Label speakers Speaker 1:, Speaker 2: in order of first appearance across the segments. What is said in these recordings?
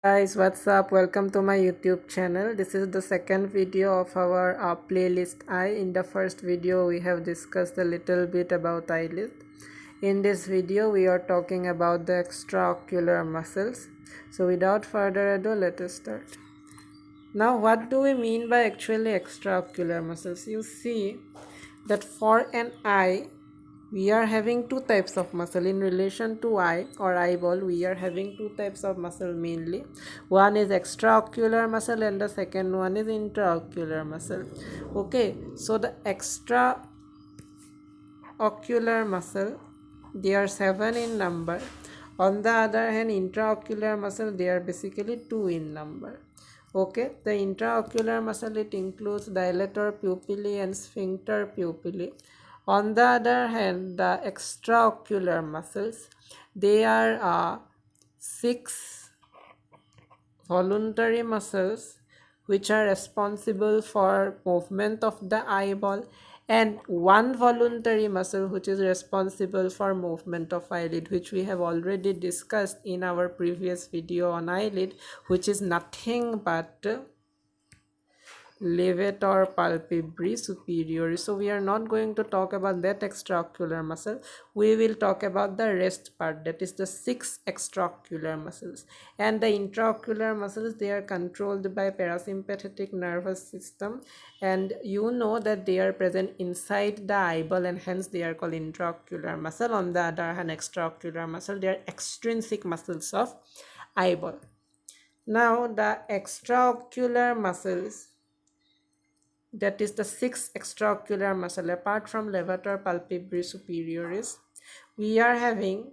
Speaker 1: Guys, what's up? Welcome to my YouTube channel. This is the second video of our playlist eye. In the first video we have discussed a little bit about eyelid. In this video we are talking about the extraocular muscles. So without further ado, let us start. Now what do we mean by actually extraocular muscles? You see that for an eye we are having two types of muscle in relation to eye or eyeball. We are having two types of muscle mainly. One is extraocular muscle and the second one is intraocular muscle. Okay, so the extraocular muscle, they are 7 in number. On the other hand, intraocular muscle, they are basically 2 in number. Okay, the intraocular muscle, it includes dilator pupillae and sphincter pupillae. On the other hand, the extraocular muscles, they are 6 voluntary muscles which are responsible for movement of the eyeball, and one voluntary muscle which is responsible for movement of eyelid, which we have already discussed in our previous video on eyelid, which is nothing but levator palpebrae superior. So we are not going to talk about that extraocular muscle. We will talk about the rest part, that is the 6 extraocular muscles. And the intraocular muscles, they are controlled by parasympathetic nervous system, and you know that they are present inside the eyeball and hence they are called intraocular muscle. On the other hand, extraocular muscle, they are extrinsic muscles of eyeball. Now the extraocular muscles, that is the 6 extraocular muscle, apart from levator palpebrae superioris, we are having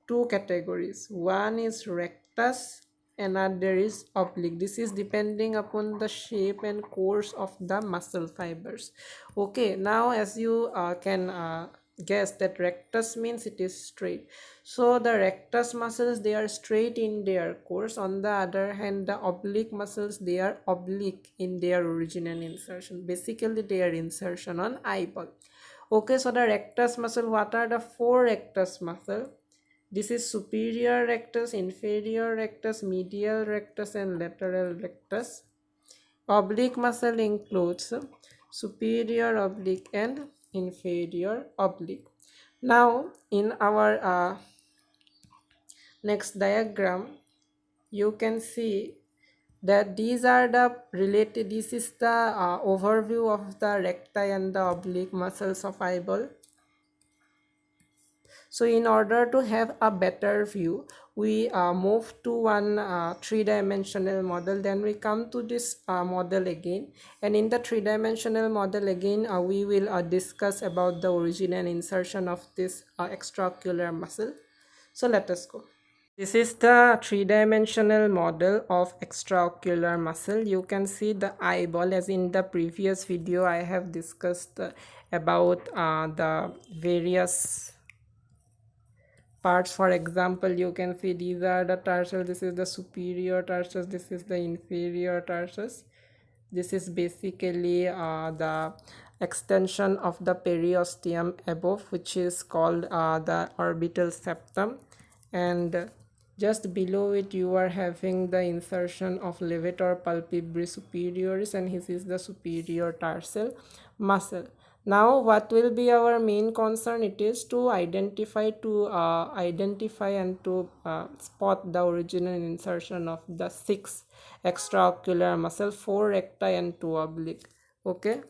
Speaker 1: two categories. One is rectus, another is oblique. This is depending upon the shape and course of the muscle fibers. Okay, now as you can guess that rectus means it is straight. So the rectus muscles, they are straight in their course. On the other hand, the oblique muscles, they are oblique in their origin and insertion. Basically their insertion on eyeball. Okay, so the rectus muscle, what are the 4 rectus muscle? This is superior rectus, inferior rectus, medial rectus and lateral rectus. Oblique muscle includes superior oblique and inferior oblique. Now in our next diagram, you can see that these are the related, this is the overview of the recti and the oblique muscles of eyeball. So in order to have a better view, we move to one 3-dimensional model, then we come to this model again, and in the 3-dimensional model again we will discuss about the origin and insertion of this extraocular muscle. So let us go. This is the 3-dimensional model of extraocular muscle. You can see the eyeball, as in the previous video I have discussed about the various parts. For example, you can see these are the tarsus, this is the superior tarsus, this is the inferior tarsus. This is basically the extension of the periosteum above, which is called the orbital septum, and just below it you are having the insertion of levator palpebrae superioris, and this is the superior tarsal muscle. Now what will be our main concern? It is to identify and to spot the original insertion of the 6 extraocular muscle, 4 recti and 2 oblique. Okay,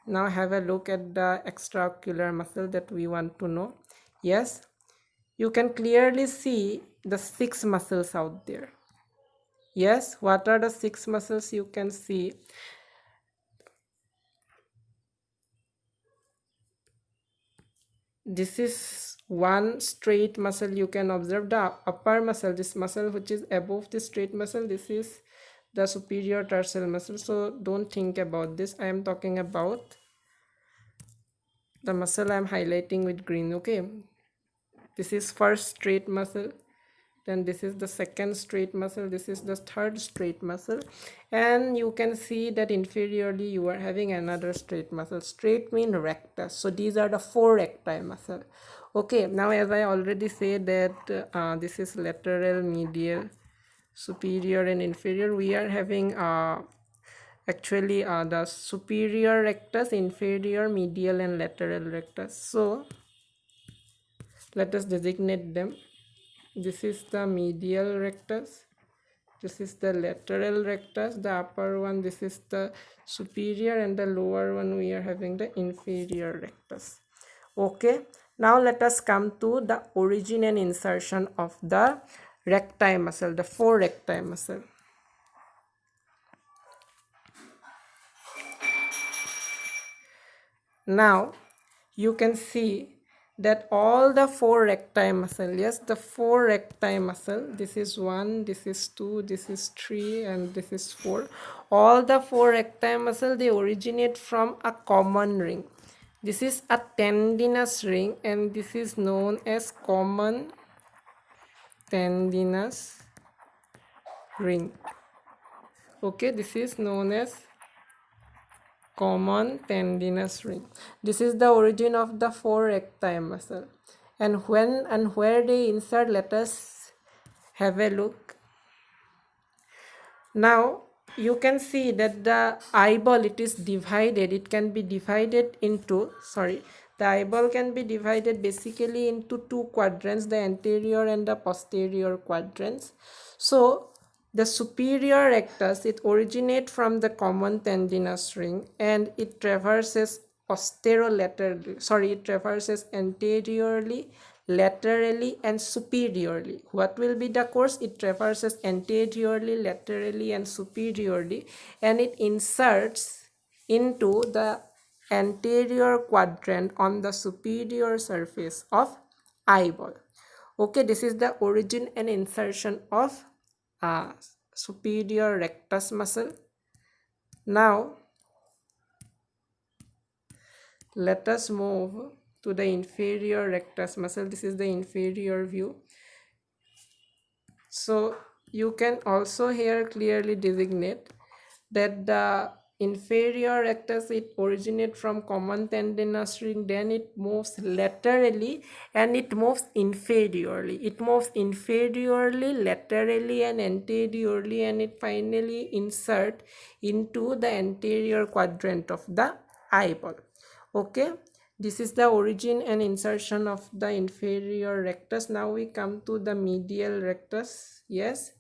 Speaker 1: now have a look at the extraocular muscle that we want to know. Yes, you can clearly see the 6 muscles out there. Yes, what are the 6 muscles you can see? This is one straight muscle. You can observe the upper muscle, this muscle which is above the straight muscle, this is the superior tarsal muscle. So don't think about this, I am talking about the muscle I am highlighting with green. Okay, this is first straight muscle, then this is the second straight muscle, this is the third straight muscle, and you can see that inferiorly you are having another straight muscle. Straight mean rectus. So these are the 4 recti muscle. Okay, now as I already said that this is lateral, medial, superior and inferior, we are having actually the superior rectus, inferior, medial and lateral rectus. So let us designate them. This is the medial rectus, this is the lateral rectus, the upper one, this is the superior, and the lower one we are having the inferior rectus. Okay, now let us come to the origin and insertion of the recti muscle, the forerecti muscle. Now you can see that all the four recti muscle, yes, the four recti muscle, this is 1, this is 2, this is 3, and this is 4. All the four recti muscle, they originate from a common ring. This is a tendinous ring, and this is known as common tendinous ring. Okay, this is known as common tendinous ring. This is the origin of the four recti muscle. And when and where they insert, let us have a look. Now you can see that the eyeball, it is divided, it can be divided into, the eyeball can be divided basically into two quadrants, the anterior and the posterior quadrants. So the superior rectus, it originates from the common tendinous ring, and it traverses it traverses anteriorly, laterally and superiorly. What will be the course? It traverses anteriorly, laterally and superiorly, and it inserts into the anterior quadrant on the superior surface of eyeball. Okay, this is the origin and insertion of superior rectus muscle. Now let us move to the inferior rectus muscle. This is the inferior view. So you can also here clearly designate that the inferior rectus, it originates from common tendinous ring, then it moves laterally and it moves inferiorly. It moves inferiorly, laterally and anteriorly, and it finally insert into the anterior quadrant of the eyeball. Okay, this is the origin and insertion of the inferior rectus. Now we come to the medial rectus. Yes,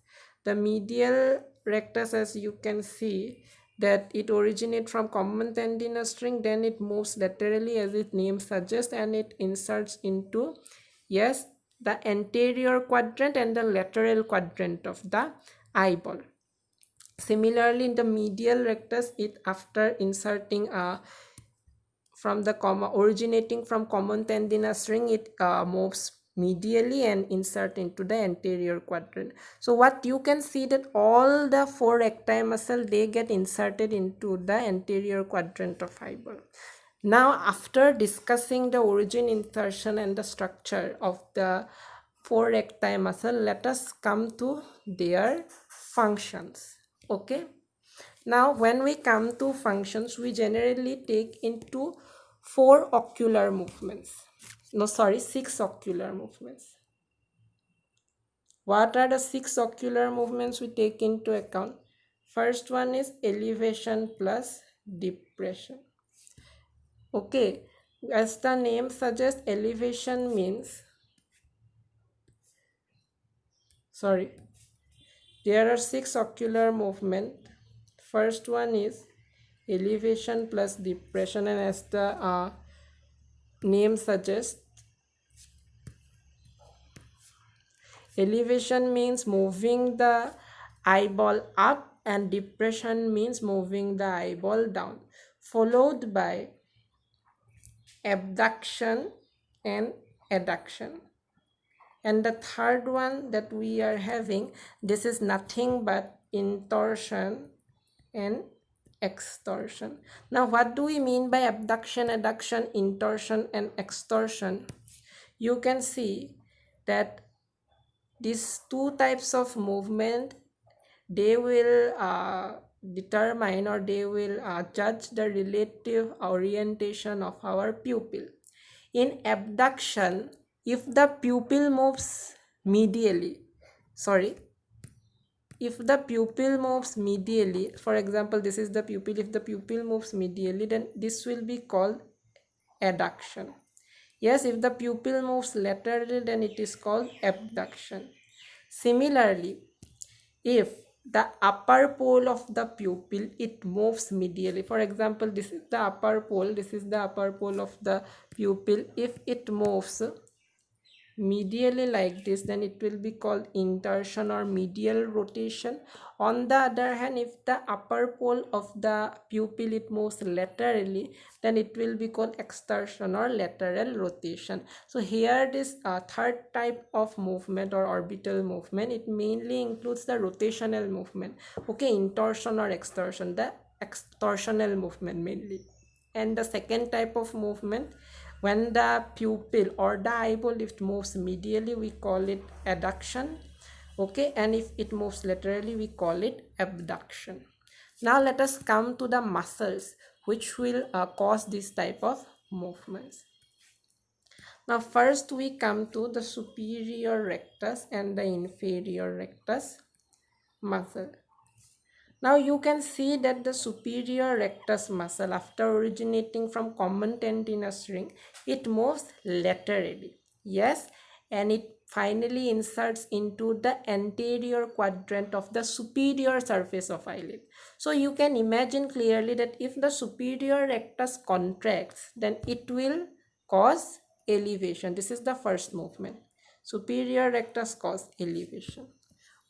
Speaker 1: the medial rectus, as you can see, that it originates from common tendinous ring, then it moves laterally as its name suggests, and it inserts into, yes, the anterior quadrant and the lateral quadrant of the eyeball. Similarly, in the medial rectus, it after inserting from the originating from common tendinous ring, it moves medially and insert into the anterior quadrant. So what you can see that all the four recti muscle, they get inserted into the anterior quadrant of eyeball. Now after discussing the origin, insertion and the structure of the four recti muscle, let us come to their functions. Okay, now when we come to functions, we generally take into six ocular movements. What are the six ocular movements we take into account? First one is elevation plus depression. Okay, as the name suggests, elevation means, there are six ocular movements. First one is elevation plus depression, and as the name suggests, elevation means moving the eyeball up and depression means moving the eyeball down, followed by abduction and adduction. And the third one that we are having, this is nothing but intorsion and extorsion. Now what do we mean by abduction, adduction, intorsion and extorsion? You can see that these two types of movement, they will determine or they will judge the relative orientation of our pupil. In abduction, if the pupil moves medially, if the pupil moves medially, for example, this is the pupil, if the pupil moves medially, then this will be called adduction. Yes, if the pupil moves laterally, then it is called abduction. Similarly, if the upper pole of the pupil, it moves medially, for example, this is the upper pole, this is the upper pole of the pupil, if it moves medially like this, then it will be called intorsion or medial rotation. On the other hand, if the upper pole of the pupil it moves laterally, then it will be called extorsion or lateral rotation. So here this third type of movement or orbital movement, it mainly includes the rotational movement. Okay, intorsion or extorsion, the extorsional movement mainly. And the second type of movement, when the pupil or the eyeball, if it moves medially, we call it adduction. Okay, and if it moves laterally, we call it abduction. Now let us come to the muscles which will cause this type of movements. Now first we come to the superior rectus and the inferior rectus muscle. Now you can see that the superior rectus muscle, after originating from common tendinous ring, it moves laterally. Yes, and it finally inserts into the anterior quadrant of the superior surface of eyelid. So you can imagine clearly that if the superior rectus contracts, then it will cause elevation. This is the first movement. Superior rectus cause elevation.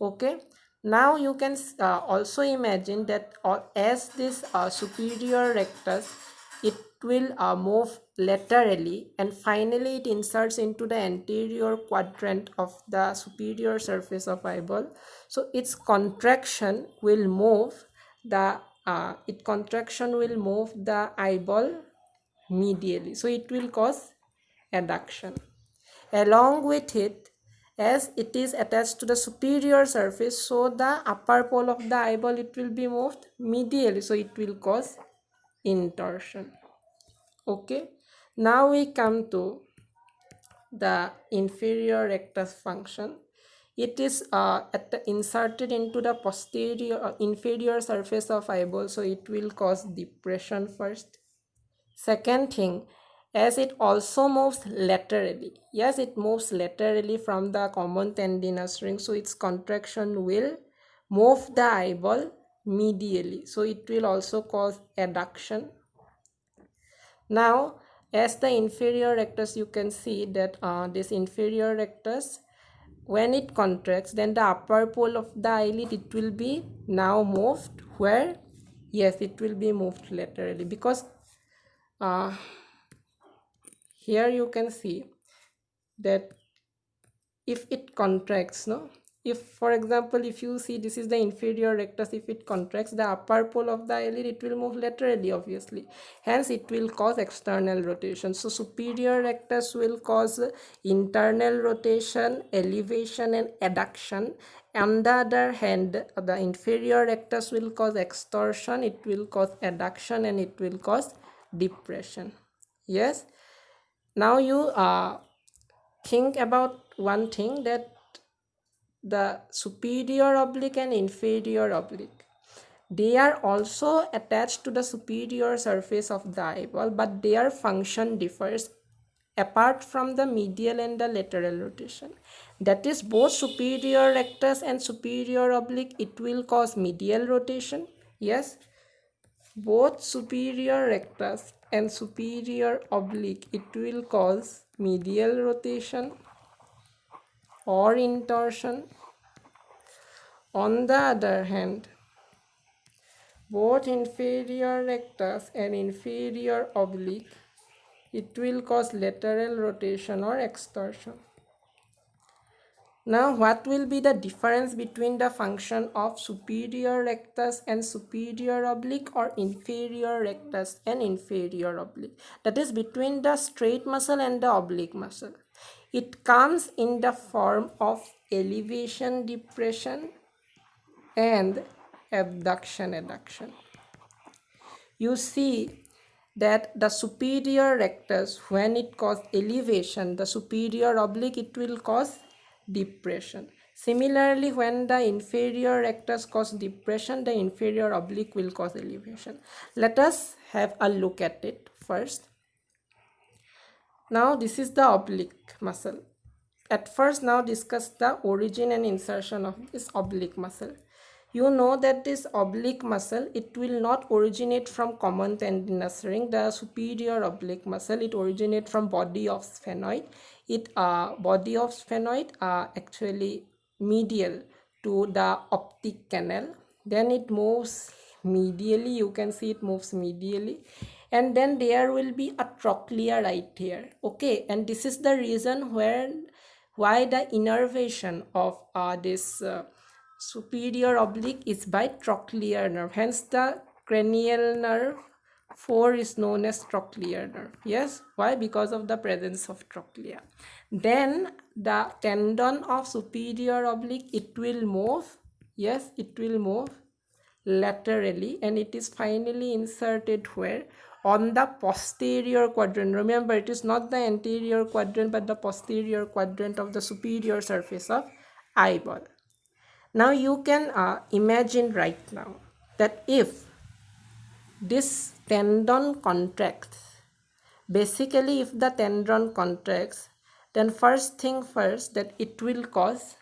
Speaker 1: Okay, now you can also imagine that as this superior rectus, it will move laterally and finally it inserts into the anterior quadrant of the superior surface of eyeball. So its contraction will move the eyeball medially, so it will cause adduction. Along with it, as it is attached to the superior surface, so the upper pole of the eyeball, it will be moved medially, so it will cause intorsion. Okay, now we come to the inferior rectus function. It is inserted into the posterior inferior surface of eyeball, so it will cause depression first. Second thing, as it also moves laterally. Yes, it moves laterally from the common tendinous ring, so its contraction will move the eyeball medially, so it will also cause adduction. Now, as the inferior rectus, you can see that this inferior rectus, when it contracts, then the upper pole of the eyelid, it will be now moved where? Yes, it will be moved laterally, because here you can see that if it contracts, no, if for example, if you see this is the inferior rectus, if it contracts, the upper pole of the eyelid, it will move laterally, obviously, hence it will cause external rotation. So superior rectus will cause internal rotation, elevation and adduction. On the other hand, the inferior rectus will cause extorsion, it will cause adduction, and it will cause depression. Yes, now you think about one thing, that the superior oblique and inferior oblique, they are also attached to the superior surface of the eyeball, but their function differs apart from the medial and the lateral rotation. That is, both superior rectus and superior oblique, it will cause medial rotation. Yes, both superior rectus and superior oblique, it will cause medial rotation or intorsion. On the other hand, both inferior rectus and inferior oblique, it will cause lateral rotation or extorsion. Now, what will be the difference between the function of superior rectus and superior oblique, or inferior rectus and inferior oblique? That is, between the straight muscle and the oblique muscle. It comes in the form of elevation, depression, and abduction, adduction. You see that the superior rectus, when it causes elevation, the superior oblique, it will cause depression. Similarly, when the inferior rectus cause depression, the inferior oblique will cause elevation. Let us have a look at it first. Now this is the oblique muscle. At first, now discuss the origin and insertion of this oblique muscle. You know that this oblique muscle, it will not originate from common tendinous ring, the superior oblique muscle. It originates from body of sphenoid. Body of sphenoid actually medial to the optic canal. Then it moves medially. You can see it moves medially, and then there will be a trochlea right here. Okay, and this is the reason why the innervation of this superior oblique is by trochlear nerve. Hence the cranial nerve 4 is known as trochlear nerve. Yes, why? Because of the presence of trochlea. Then the tendon of superior oblique, it will move. Yes, it will move laterally, and it is finally inserted where? On the posterior quadrant. Remember, it is not the anterior quadrant but the posterior quadrant of the superior surface of eyeball. Now you can imagine right now that if this tendon contracts, basically if the tendon contracts, then first thing first, that it will cause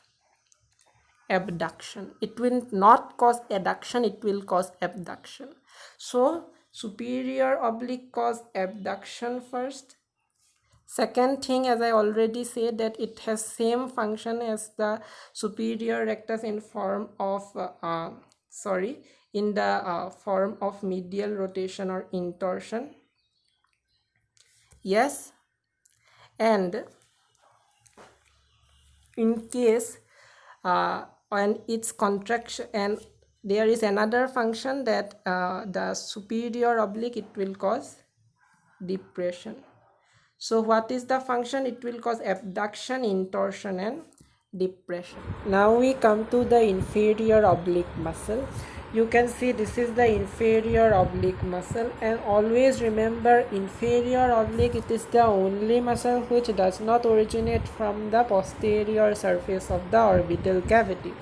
Speaker 1: abduction. It will not cause adduction, it will cause abduction. So superior oblique cause abduction first. Second thing, as I already said, that it has same function as the superior rectus in form of form of medial rotation or intorsion. Yes, and in case when its contraction, and there is another function that the superior oblique, it will cause depression. So what is the function? It will cause abduction, intorsion and depression. Now we come to the inferior oblique muscle. You can see this is the inferior oblique muscle, and always remember, inferior oblique, it is the only muscle which does not originate from the posterior surface of the orbital cavity.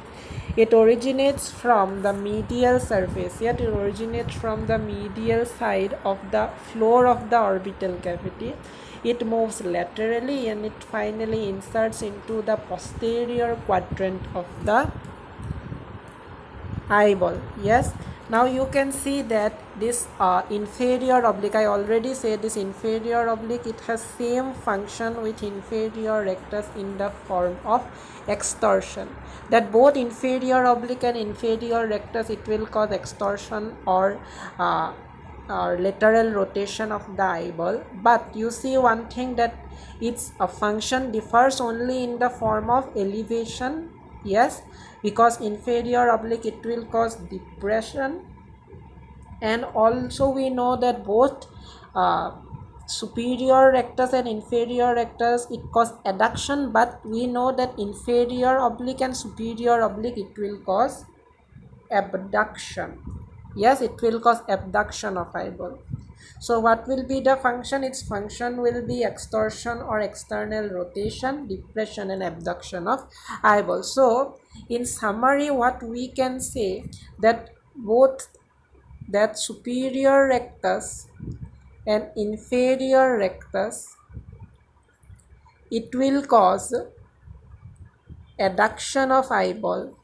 Speaker 1: It originates from the medial surface, yet it originates from the medial side of the floor of the orbital cavity. It moves laterally and it finally inserts into the posterior quadrant of the eyeball. Yes, now you can see that this inferior oblique, I already said this inferior oblique, it has same function with inferior rectus in the form of extorsion. That both inferior oblique and inferior rectus, it will cause extorsion or lateral rotation of the eyeball. But you see one thing, that its function differs only in the form of elevation. Yes, because inferior oblique, it will cause depression, and also we know that both superior rectus and inferior rectus, it cause adduction, but we know that inferior oblique and superior oblique, it will cause abduction. Yes, it will cause abduction of eyeball. So what will be the function? Its function will be extorsion or external rotation, depression and abduction of eyeball. So in summary, what we can say, that both that superior rectus and inferior rectus, it will cause adduction of eyeball.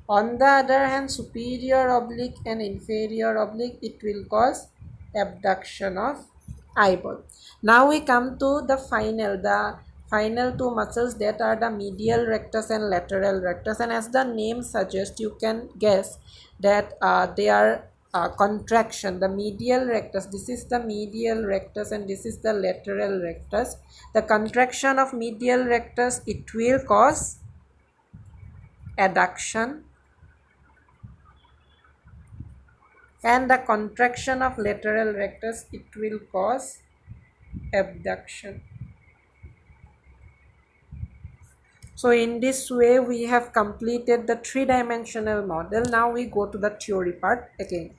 Speaker 1: On the other hand, superior oblique and inferior oblique, it will cause abduction of eyeball. Now we come to the final two muscles, that are the medial rectus and lateral rectus, and as the name suggests, you can guess that they are contraction. The medial rectus, this is the medial rectus and this is the lateral rectus. The contraction of medial rectus, it will cause adduction, and the contraction of lateral rectus, it will cause abduction. So in this way we have completed the three-dimensional model. Now we go to the theory part again.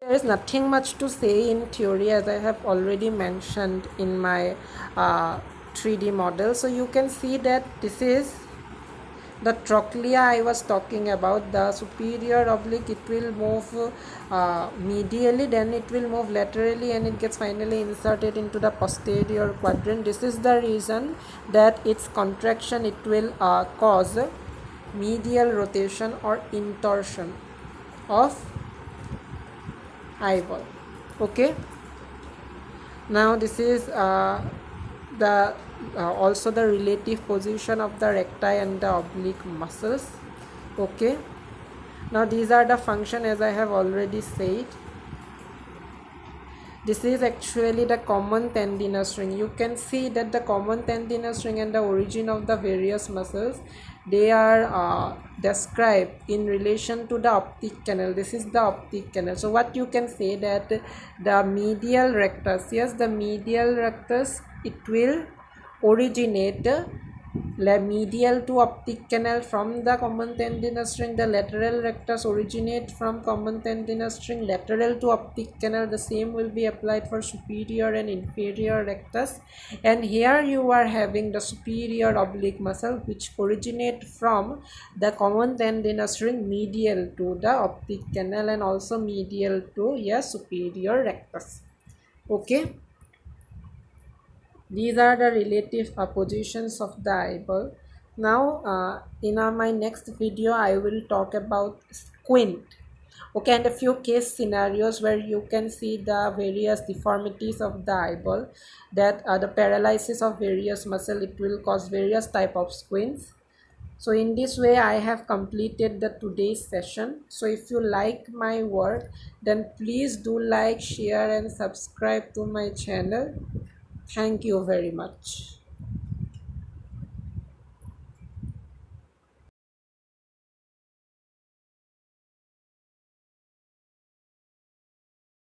Speaker 1: There is nothing much to say in theory, as I have already mentioned in my 3D model. So you can see that this is The trochlea I was talking about, the superior oblique, it will move medially, then it will move laterally, and it gets finally inserted into the posterior quadrant. This is the reason that its contraction, it will cause medial rotation or intorsion of eyeball. Okay, now this is the also the relative position of the recti and the oblique muscles. Okay, now these are the function, as I have already said. This is actually the common tendinous ring. You can see that the common tendinous ring and the origin of the various muscles, they are described in relation to the optic canal. This is the optic canal. So what you can say that the medial rectus, yes, the medial rectus, it will originate medial to optic canal from the common tendinous ring. The lateral rectus originate from common tendinous ring lateral to optic canal. The same will be applied for superior and inferior rectus. And here you are having the superior oblique muscle, which originate from the common tendinous ring medial to the optic canal, and also medial to, yes, superior rectus. Okay, these are the relative positions of the eyeball. Now in my next video I will talk about squint. Okay, and a few case scenarios where you can see the various deformities of the eyeball, that the paralysis of various muscle, it will cause various type of squints. So in this way I have completed the today's session. So if you like my work, then please do like, share and subscribe to my channel. Thank you very much.